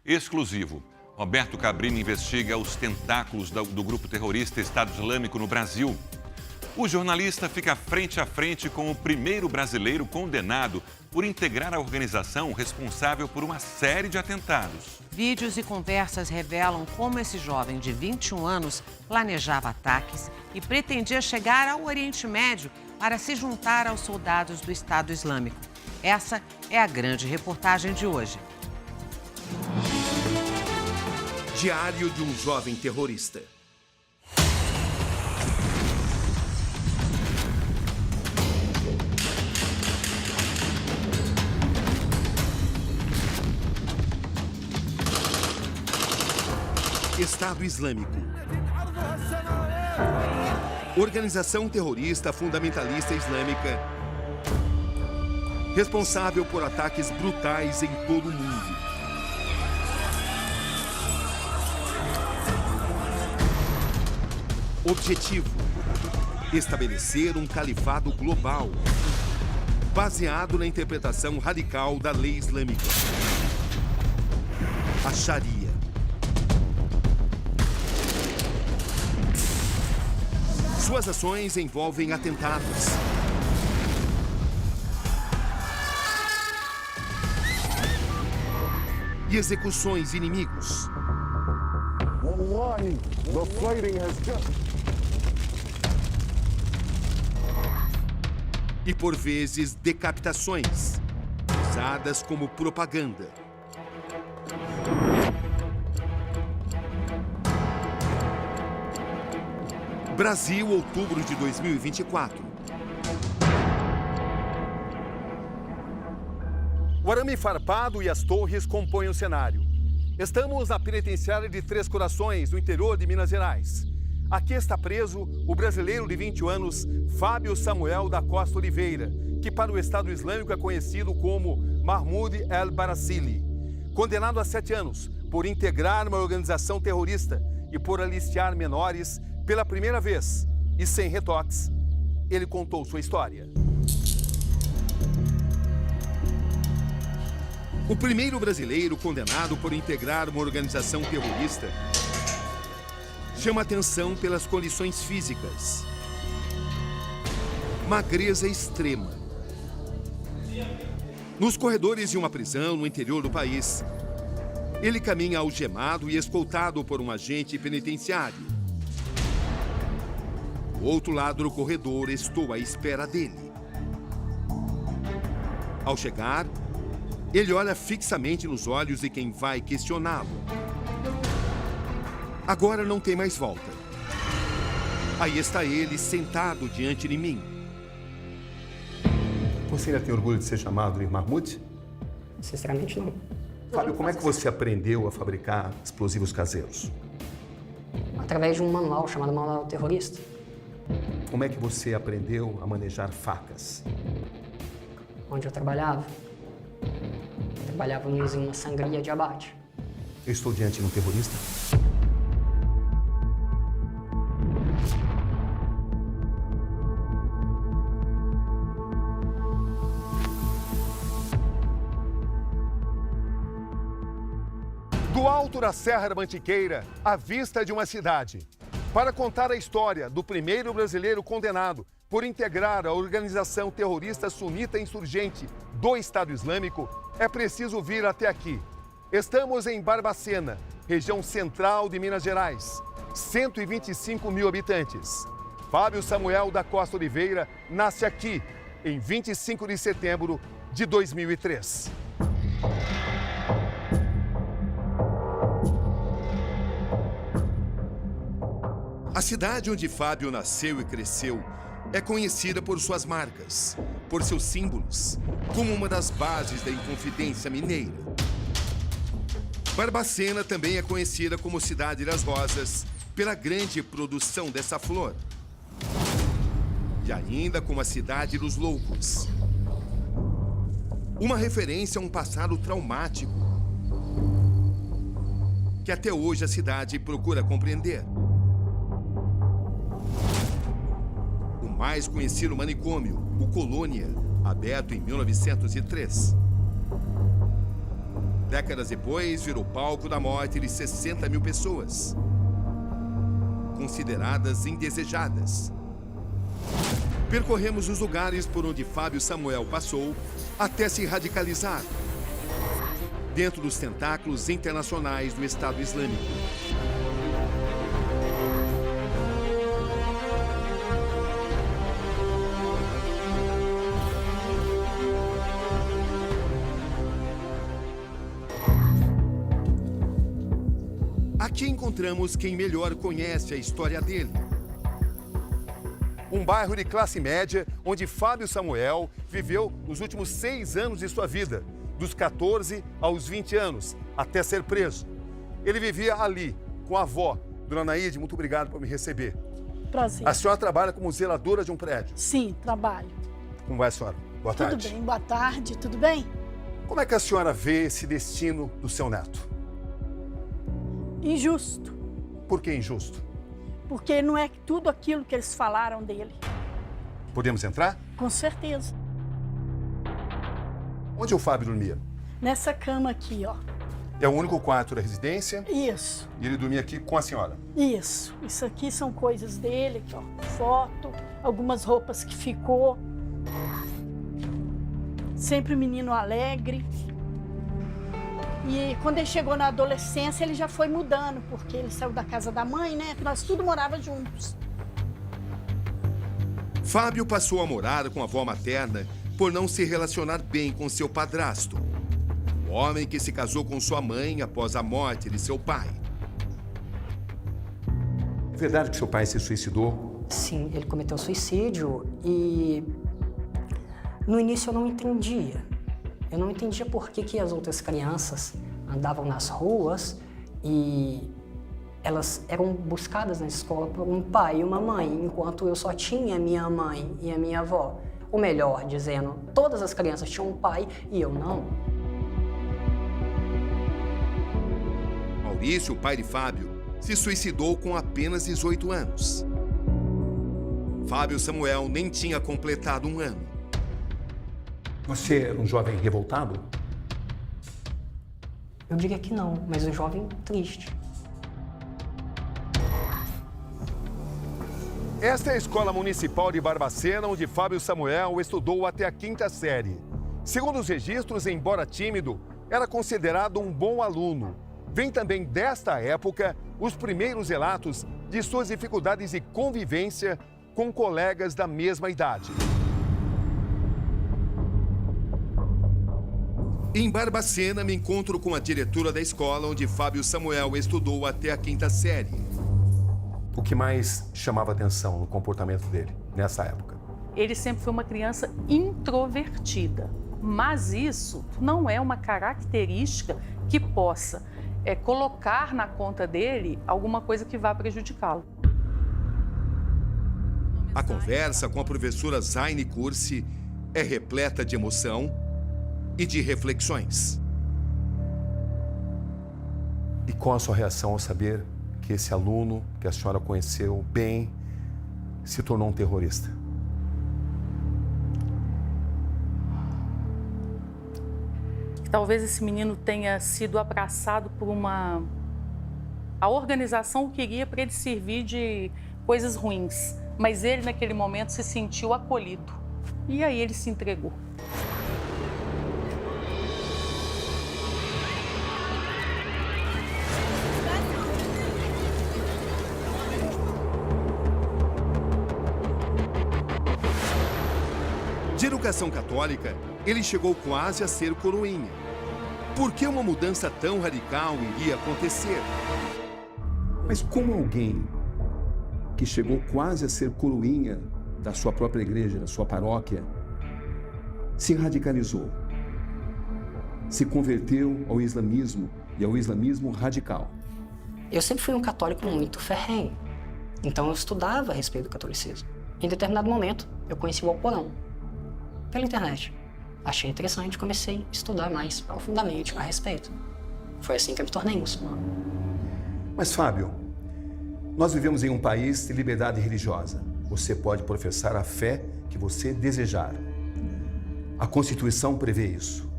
exclusivo. Roberto Cabrini investiga os tentáculos do grupo terrorista Estado Islâmico no Brasil. O jornalista fica frente a frente com o primeiro brasileiro condenado por integrar a organização responsável por uma série de atentados. Vídeos e conversas revelam como esse jovem de 21 anos planejava ataques e pretendia chegar ao Oriente Médio para se juntar aos soldados do Estado Islâmico. Essa é a grande reportagem de hoje. Diário de um jovem terrorista. Estado Islâmico. Organização terrorista fundamentalista islâmica, responsável por ataques brutais em todo o mundo. Objetivo: estabelecer um califado global, baseado na interpretação radical da lei islâmica, a Sharia. Suas ações envolvem atentados, e execuções inimigos. E por vezes decapitações, usadas como propaganda. Brasil, outubro de 2024. O arame farpado e as torres compõem o cenário. Estamos na penitenciária de Três Corações, no interior de Minas Gerais. Aqui está preso o brasileiro de 20 anos, Fábio Samuel da Costa Oliveira, que para o Estado Islâmico é conhecido como Mahmoud El-Baracili. Condenado a 7 anos por integrar uma organização terrorista e por aliciar menores pela primeira vez e sem retoques, ele contou sua história. O primeiro brasileiro condenado por integrar uma organização terrorista chama atenção pelas condições físicas. Magreza extrema. Nos corredores de uma prisão no interior do país, ele caminha algemado e escoltado por um agente penitenciário. Do outro lado do corredor, estou à espera dele. Ao chegar, ele olha fixamente nos olhos de quem vai questioná-lo. Agora não tem mais volta. Aí está ele, sentado diante de mim. Você ainda tem orgulho de ser chamado de Mahmoud? Sinceramente, não. Fábio, como é que você aprendeu a fabricar explosivos caseiros? Através de um manual chamado Manual Terrorista. Como é que você aprendeu a manejar facas? Onde eu trabalhava. Trabalhávamos em uma sangria de abate. Eu estou diante de um terrorista? Do alto da Serra da Mantiqueira, à vista de uma cidade, para contar a história do primeiro brasileiro condenado por integrar a organização terrorista sunita insurgente do Estado Islâmico, é preciso vir até aqui. Estamos em Barbacena, região central de Minas Gerais, 125 mil habitantes. Fábio Samuel da Costa Oliveira nasce aqui em 25 de setembro de 2003. A cidade onde Fábio nasceu e cresceu é conhecida por suas marcas, por seus símbolos, como uma das bases da Inconfidência Mineira. Barbacena também é conhecida como Cidade das Rosas pela grande produção dessa flor. E ainda como a Cidade dos Loucos. Uma referência a um passado traumático que até hoje a cidade procura compreender. O mais conhecido manicômio, o Colônia, aberto em 1903. Décadas depois, virou palco da morte de 60 mil pessoas, consideradas indesejadas. Percorremos os lugares por onde Fábio Samuel passou até se radicalizar, dentro dos tentáculos internacionais do Estado Islâmico. Aqui encontramos quem melhor conhece a história dele. Um bairro de classe média onde Fábio Samuel viveu nos últimos 6 anos de sua vida, dos 14 aos 20 anos, até ser preso. Ele vivia ali, com a avó. Dona Naide, muito obrigado por me receber. Prazer. A senhora trabalha como zeladora de um prédio? Sim, trabalho. Como vai, senhora? Boa tarde. Tudo bem, boa tarde, tudo bem? Como é que a senhora vê esse destino do seu neto? Injusto, Por que injusto? porque não é tudo aquilo que eles falaram dele. Podemos entrar? Com certeza. Onde o Fábio dormia? Nessa cama aqui, ó. É o único quarto da residência Isso, e ele dormia aqui com a senhora. isso. Isso aqui são coisas dele, aqui, ó. Foto, algumas roupas que ficou. Sempre menino alegre. E quando ele chegou na adolescência, ele já foi mudando, porque ele saiu da casa da mãe, né? Nós tudo morava juntos. Fábio passou a morar com a avó materna por não se relacionar bem com seu padrasto, o homem que se casou com sua mãe após a morte de seu pai. É verdade que seu pai se suicidou? Sim, ele cometeu suicídio e no início eu não entendia. Eu não entendia por que as outras crianças andavam nas ruas e elas eram buscadas na escola por um pai e uma mãe, enquanto eu só tinha a minha mãe e a minha avó. Ou melhor, dizendo, todas as crianças tinham um pai e eu não. Maurício, o pai de Fábio, se suicidou com apenas 18 anos. Fábio Samuel nem tinha completado 1 ano. Você era um jovem revoltado? Eu diria que não, mas um jovem triste. Esta é a Escola Municipal de Barbacena, onde Fábio Samuel estudou até a 5ª série. Segundo os registros, embora tímido, era considerado um bom aluno. Vem também desta época os primeiros relatos de suas dificuldades de convivência com colegas da mesma idade. Em Barbacena, me encontro com a diretora da escola onde Fábio Samuel estudou até a 5ª série. O que mais chamava atenção no comportamento dele nessa época? Ele sempre foi uma criança introvertida, mas isso não é uma característica que possa colocar na conta dele alguma coisa que vá prejudicá-lo. A conversa com a professora Zaine Cursi é repleta de emoção e de reflexões. E qual a sua reação ao saber que esse aluno que a senhora conheceu bem se tornou um terrorista? Talvez esse menino tenha sido abraçado por a organização queria para ele servir de coisas ruins, mas ele naquele momento se sentiu acolhido e aí ele se entregou. De educação católica, ele chegou quase a ser coroinha. Por que uma mudança tão radical iria acontecer? Mas como alguém que chegou quase a ser coroinha da sua própria igreja, da sua paróquia, se radicalizou, se converteu ao islamismo e ao islamismo radical? Eu sempre fui um católico muito ferrenho, então eu estudava a respeito do catolicismo. Em determinado momento, eu conheci o Alcorão pela internet. Achei interessante e comecei a estudar mais profundamente a respeito. Foi assim que eu me tornei muçulmano. Mas, Fábio, nós vivemos em um país de liberdade religiosa. Você pode professar a fé que você desejar. A Constituição prevê isso.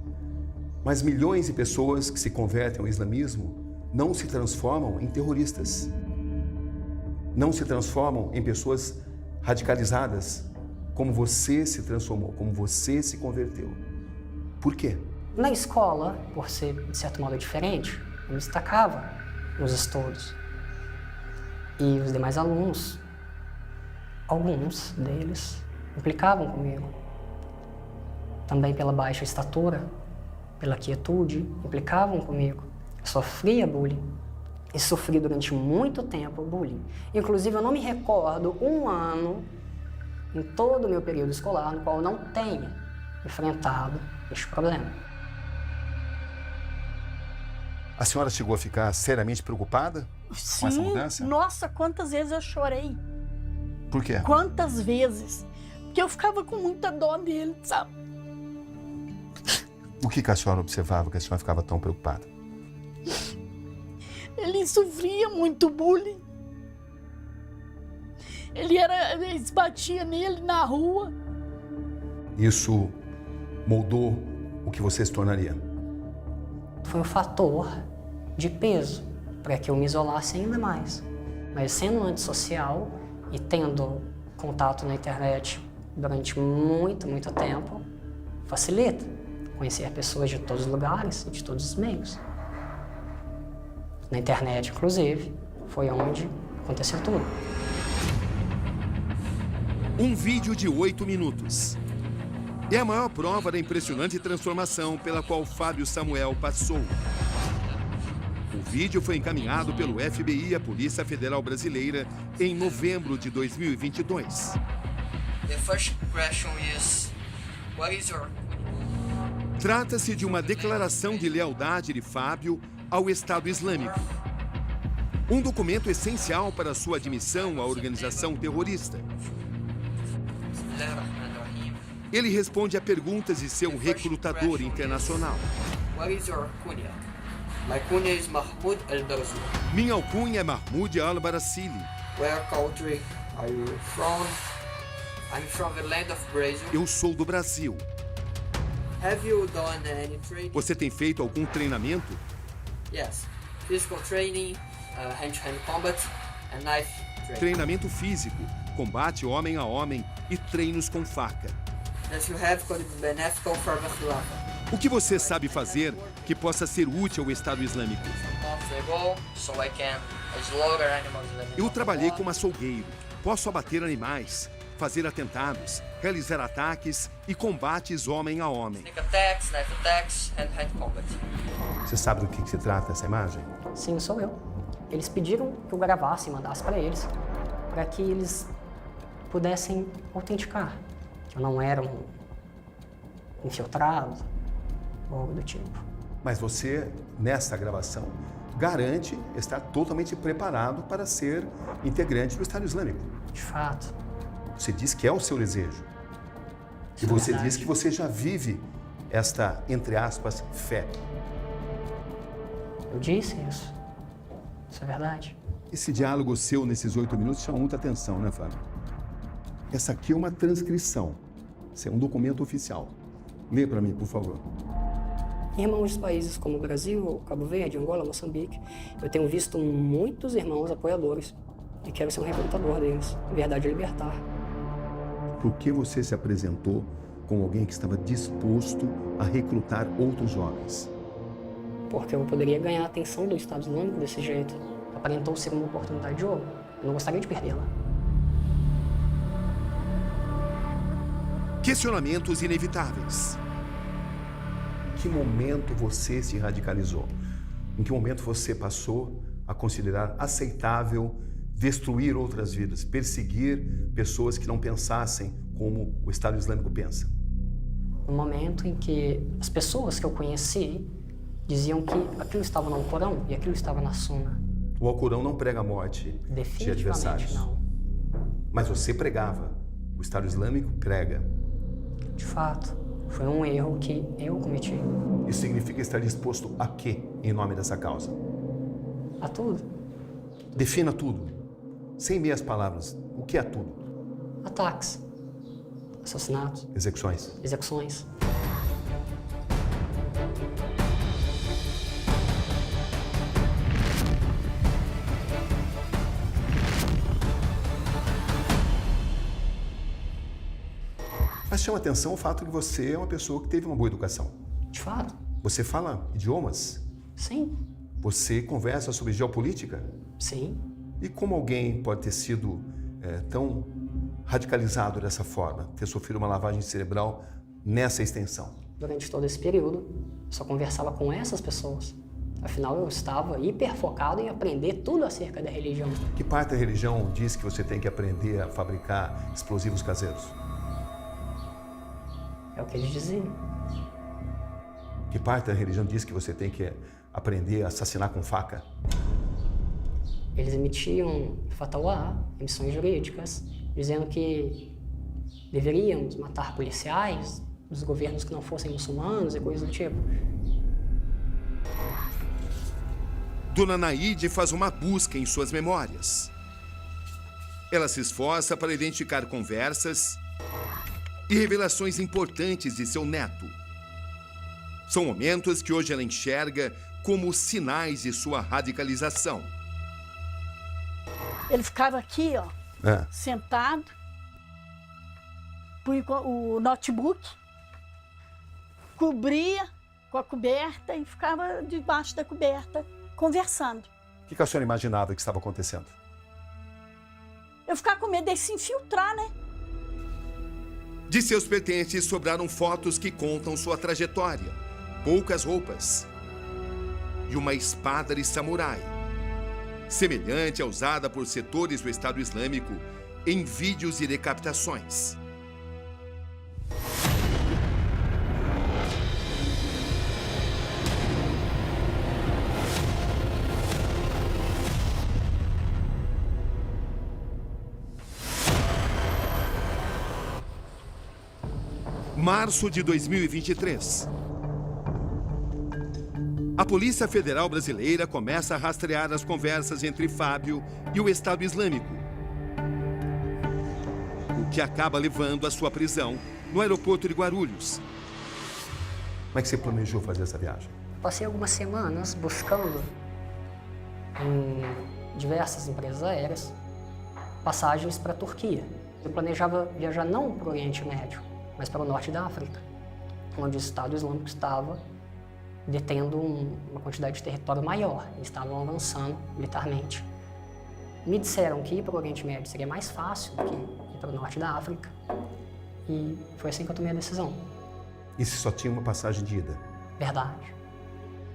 Mas milhões de pessoas que se convertem ao islamismo não se transformam em terroristas. Não se transformam em pessoas radicalizadas, como você se transformou, como você se converteu. Por quê? Na escola, por ser de certo modo diferente, eu me destacava nos estudos. E os demais alunos, alguns deles, implicavam comigo. Também pela baixa estatura, pela quietude, implicavam comigo. Eu sofria bullying. E sofri durante muito tempo bullying. Inclusive, eu não me recordo um ano em todo o meu período escolar no qual eu não tenha enfrentado este problema. A senhora chegou a ficar seriamente preocupada com essa mudança? Nossa, quantas vezes eu chorei. Por quê? Quantas vezes. Porque eu ficava com muita dó dele, sabe? O que a senhora observava que a senhora ficava tão preocupada? Ele sofria muito bullying. Eles batiam nele na rua. Isso moldou o que você se tornaria? Foi um fator de peso para que eu me isolasse ainda mais. Mas sendo antissocial e tendo contato na internet durante muito tempo, facilita conhecer pessoas de todos os lugares e de todos os meios. Na internet, inclusive, foi onde aconteceu tudo. Um vídeo de 8 minutos. É a maior prova da impressionante transformação pela qual Fábio Samuel passou. O vídeo foi encaminhado pelo FBI à Polícia Federal Brasileira em novembro de 2022. The first question is, what is your... Trata-se de uma declaração de lealdade de Fábio ao Estado Islâmico. Um documento essencial para sua admissão à organização terrorista. Ele responde a perguntas de seu recrutador internacional. What is your kunya? My kunya is Mahmoud al-Barzili. Minha alcunha é Mahmoud al-Barzili. Where country are you from? I'm from the land of Brazil. Eu sou do Brasil. Have you done any training? Você tem feito algum treinamento? Yes. Physical training, hand-to-hand combat, and knife training. Treinamento físico, combate homem a homem e treinos com faca. That you have could be beneficial for the Khilafah. O que você sabe fazer que possa ser útil ao Estado Islâmico? Eu trabalhei como açougueiro. Posso abater animais, fazer atentados, realizar ataques e combates homem a homem. Você sabe do que se trata essa imagem? Sim, sou eu. Eles pediram que eu gravasse e mandasse para eles que eles pudessem autenticar que eu não era um infiltrado ou algo do tipo. Mas você, nessa gravação, garante estar totalmente preparado para ser integrante do Estado Islâmico. De fato. Você diz que é o seu desejo. E você diz que você já vive esta, entre aspas, fé. Eu disse isso. Isso é verdade. Esse diálogo seu nesses 8 minutos chama muita atenção, né, Fábio? Essa aqui é uma transcrição. Isso é um documento oficial. Lê para mim, por favor. Irmãos de países como o Brasil, Cabo Verde, Angola, Moçambique, eu tenho visto muitos irmãos apoiadores e quero ser um recrutador deles. Verdade é libertar. Por que você se apresentou como alguém que estava disposto a recrutar outros jovens? Porque eu poderia ganhar a atenção do Estado Islâmico desse jeito. Aparentou ser uma oportunidade de ouro. Eu não gostaria de perdê-la. Questionamentos inevitáveis. Em que momento você se radicalizou? Em que momento você passou a considerar aceitável destruir outras vidas, perseguir pessoas que não pensassem como o Estado Islâmico pensa? No momento em que as pessoas que eu conheci diziam que aquilo estava no Alcorão e aquilo estava na Sunna. O Alcorão não prega a morte de adversários. Não. Mas você pregava. O Estado Islâmico prega. De fato, foi um erro que eu cometi. Isso significa estar disposto a quê em nome dessa causa? A tudo. Defina tudo. Sem meias palavras. O que é tudo? Ataques, assassinatos, Execuções. execuções. Mas chama atenção o fato que você é uma pessoa que teve uma boa educação. De fato, Você fala idiomas? sim, Você conversa sobre geopolítica? sim. E como alguém pode ter sido tão radicalizado dessa forma, ter sofrido uma lavagem cerebral nessa extensão? Durante todo esse período, eu só conversava com essas pessoas. Afinal, eu estava hiper focado em aprender tudo acerca da religião. Que parte da religião diz que você tem que aprender a fabricar explosivos caseiros? É o que eles diziam. Que parte da religião diz que você tem que aprender a assassinar com faca? Eles emitiam fatwa, emissões jurídicas, dizendo que deveríamos matar policiais dos governos que não fossem muçulmanos e coisas do tipo. Dona Naide faz uma busca em suas memórias. Ela se esforça para identificar conversas e revelações importantes de seu neto. São momentos que hoje ela enxerga como sinais de sua radicalização. Ele ficava aqui, ó, sentado, punha o notebook, cobria com a coberta e ficava debaixo da coberta conversando. O que a senhora imaginava que estava acontecendo? Eu ficava com medo dele se infiltrar, né? De seus pertences sobraram fotos que contam sua trajetória, poucas roupas e uma espada de samurai, semelhante à usada por setores do Estado Islâmico em vídeos e decapitações. Março de 2023. A Polícia Federal Brasileira começa a rastrear as conversas entre Fábio e o Estado Islâmico, o que acaba levando à sua prisão no aeroporto de Guarulhos. Como é que você planejou fazer essa viagem? Passei algumas semanas buscando em diversas empresas aéreas passagens para a Turquia. Eu planejava viajar não para o Oriente Médio, mas para o norte da África, onde o Estado Islâmico estava detendo uma quantidade de território maior. Eles estavam avançando militarmente. Me disseram que ir para o Oriente Médio seria mais fácil do que ir para o norte da África. E foi assim que eu tomei a decisão. E se só tinha uma passagem de ida? Verdade.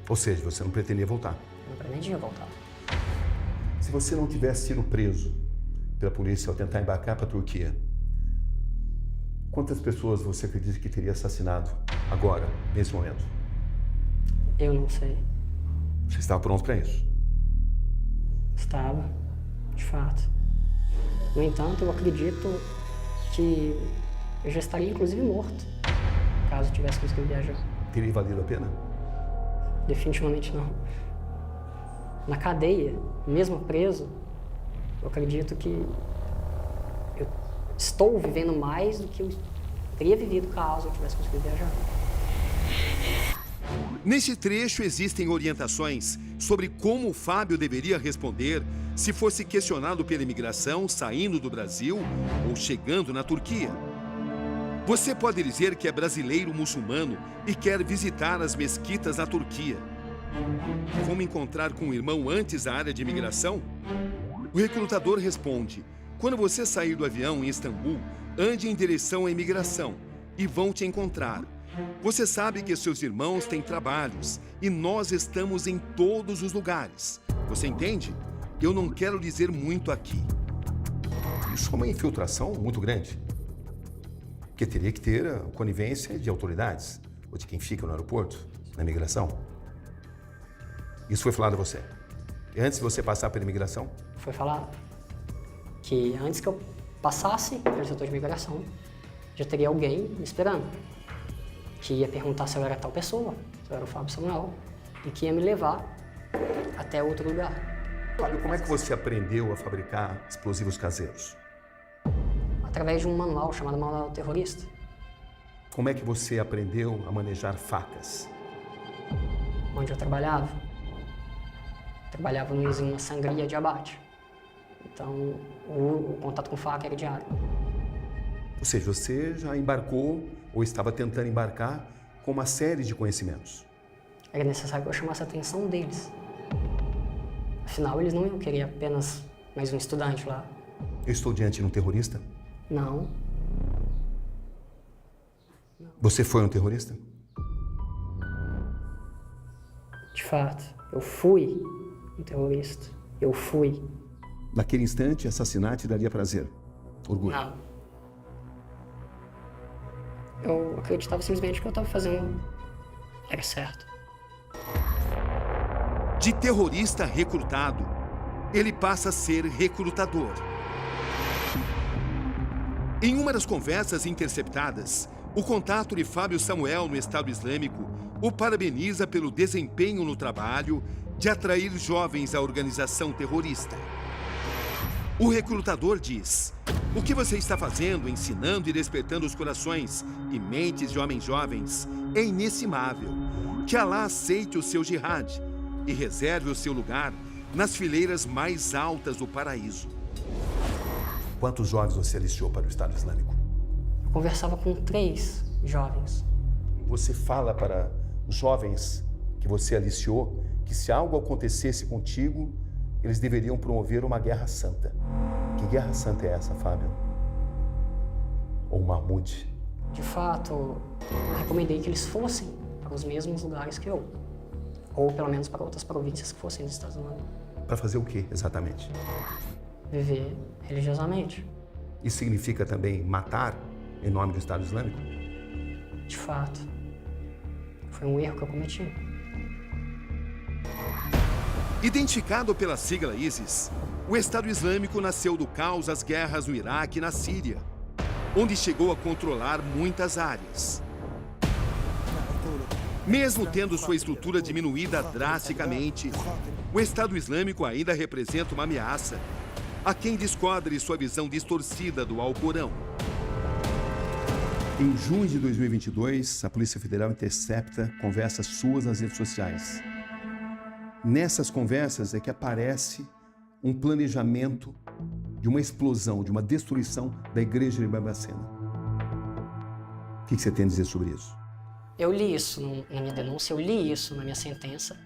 Ou seja, você não pretendia voltar? Eu não pretendia voltar. Se você não tivesse sido preso pela polícia ao tentar embarcar para a Turquia, quantas pessoas você acredita que teria assassinado agora, nesse momento? Eu não sei. Você estava pronto para isso? Estava, de fato. No entanto, eu acredito que eu já estaria, inclusive, morto, caso eu tivesse conseguido viajar. Teria valido a pena? Definitivamente não. Na cadeia, mesmo preso, eu acredito que eu estou vivendo mais do que eu teria vivido caso eu tivesse conseguido viajar. Neste trecho existem orientações sobre como o Fábio deveria responder se fosse questionado pela imigração saindo do Brasil ou chegando na Turquia. Você pode dizer que é brasileiro muçulmano e quer visitar as mesquitas na Turquia. Como encontrar com o irmão antes da área de imigração? O recrutador responde: quando você sair do avião em Istambul, ande em direção à imigração e vão te encontrar. Você sabe que seus irmãos têm trabalhos e nós estamos em todos os lugares. Você entende? Eu não quero dizer muito aqui. Isso é uma infiltração muito grande. Porque teria que ter a conivência de autoridades, ou de quem fica no aeroporto, na imigração. Isso foi falado a você. E antes de você passar pela imigração? Foi falado que antes que eu passasse pelo setor de imigração, já teria alguém me esperando, que ia perguntar se eu era tal pessoa, se eu era o Fábio Samuel, e que ia me levar até outro lugar. Fábio, como é que você aprendeu a fabricar explosivos caseiros? Através de um manual chamado Manual Terrorista. Como é que você aprendeu a manejar facas? Onde eu trabalhava em uma sangria de abate. Então, o contato com faca era diário. Ou seja, você já embarcou ou estava tentando embarcar com uma série de conhecimentos. Era necessário que eu chamasse a atenção deles. Afinal, eles não iam querer apenas mais um estudante lá. Eu estou diante de um terrorista? Não. Você foi um terrorista? De fato, eu fui um terrorista. Eu fui. Naquele instante, assassinar te daria prazer, orgulho. Não. Eu acreditava simplesmente que eu estava fazendo era certo. De terrorista recrutado, ele passa a ser recrutador. Em uma das conversas interceptadas, o contato de Fábio Samuel no Estado Islâmico o parabeniza pelo desempenho no trabalho de atrair jovens à organização terrorista. O recrutador diz: o que você está fazendo, ensinando e despertando os corações e mentes de homens jovens é inestimável. Que Alá aceite o seu jihad e reserve o seu lugar nas fileiras mais altas do paraíso. Quantos jovens você aliciou para o Estado Islâmico? Eu conversava com 3 jovens. Você fala para os jovens que você aliciou que se algo acontecesse contigo, eles deveriam promover uma guerra santa. Que guerra santa é essa, Fábio? Ou Mahmoud? De fato, eu recomendei que eles fossem para os mesmos lugares que eu. Ou pelo menos para outras províncias que fossem dos Estados Unidos. Para fazer o que, exatamente? Viver religiosamente. Isso significa também matar em nome do Estado Islâmico? De fato, foi um erro que eu cometi. Identificado pela sigla ISIS, o Estado Islâmico nasceu do caos das guerras no Iraque e na Síria, onde chegou a controlar muitas áreas. Mesmo tendo sua estrutura diminuída drasticamente, o Estado Islâmico ainda representa uma ameaça a quem descobre sua visão distorcida do Alcorão. Em junho de 2022, a Polícia Federal intercepta conversas suas nas redes sociais. Nessas conversas é que aparece um planejamento de uma explosão, de uma destruição da igreja de Barbacena. O que você tem a dizer sobre isso? Eu li isso na minha denúncia, eu li isso na minha sentença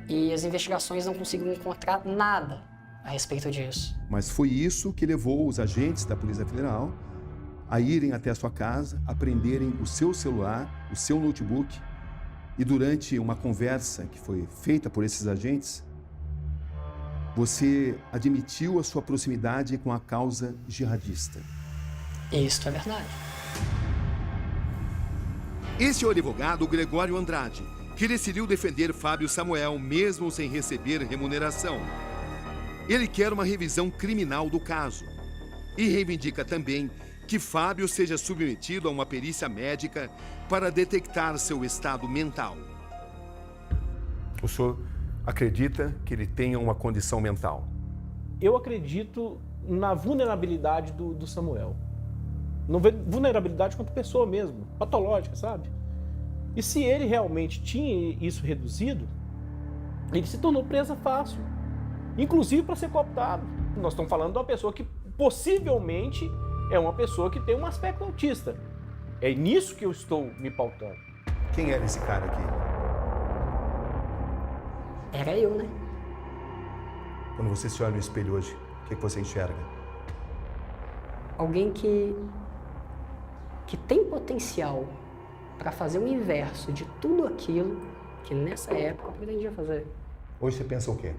e as investigações não conseguiram encontrar nada a respeito disso. Mas foi isso que levou os agentes da Polícia Federal a irem até a sua casa, apreenderem o seu celular, o seu notebook e durante uma conversa que foi feita por esses agentes, você admitiu a sua proximidade com a causa jihadista. Isso é verdade. Esse é o advogado Gregório Andrade, que decidiu defender Fábio Samuel mesmo sem receber remuneração. Ele quer uma revisão criminal do caso e reivindica também que Fábio seja submetido a uma perícia médica para detectar seu estado mental. O senhor acredita que ele tenha uma condição mental? Eu acredito na vulnerabilidade do Samuel. Vulnerabilidade quanto pessoa mesmo, patológica, sabe? E se ele realmente tinha isso reduzido, ele se tornou presa fácil, inclusive para ser cooptado. Nós estamos falando de uma pessoa que possivelmente é uma pessoa que tem um aspecto autista. É nisso que eu estou me pautando. Quem era esse cara aqui? Era eu, né? Quando você se olha no espelho hoje, o que você enxerga? Alguém que tem potencial para fazer o inverso de tudo aquilo que nessa época eu pretendia fazer. Hoje você pensa o quê?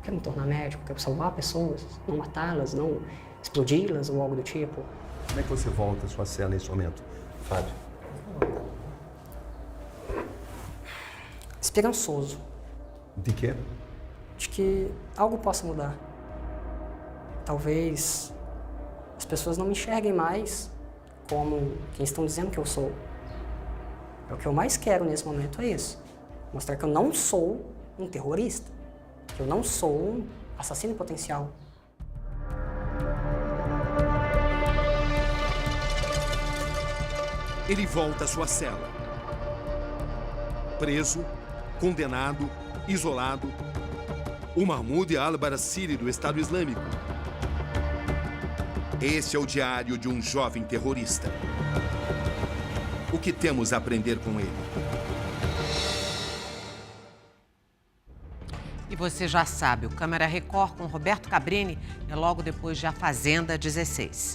Quero me tornar médico, quero salvar pessoas, não matá-las, não explodi-las ou algo do tipo. Como é que você volta à sua cela nesse momento, Fábio? Esperançoso. De quê? De que algo possa mudar. Talvez as pessoas não me enxerguem mais como quem estão dizendo que eu sou. O que eu mais quero nesse momento é isso. Mostrar que eu não sou um terrorista. Que eu não sou um assassino em potencial. Ele volta à sua cela. Preso, condenado, isolado, o Mahmoud al-Barasiri do Estado Islâmico Esse é o diário de um jovem terrorista. O que temos a aprender com ele? E você já sabe, o Câmara Record com Roberto Cabrini é logo depois de A Fazenda 16.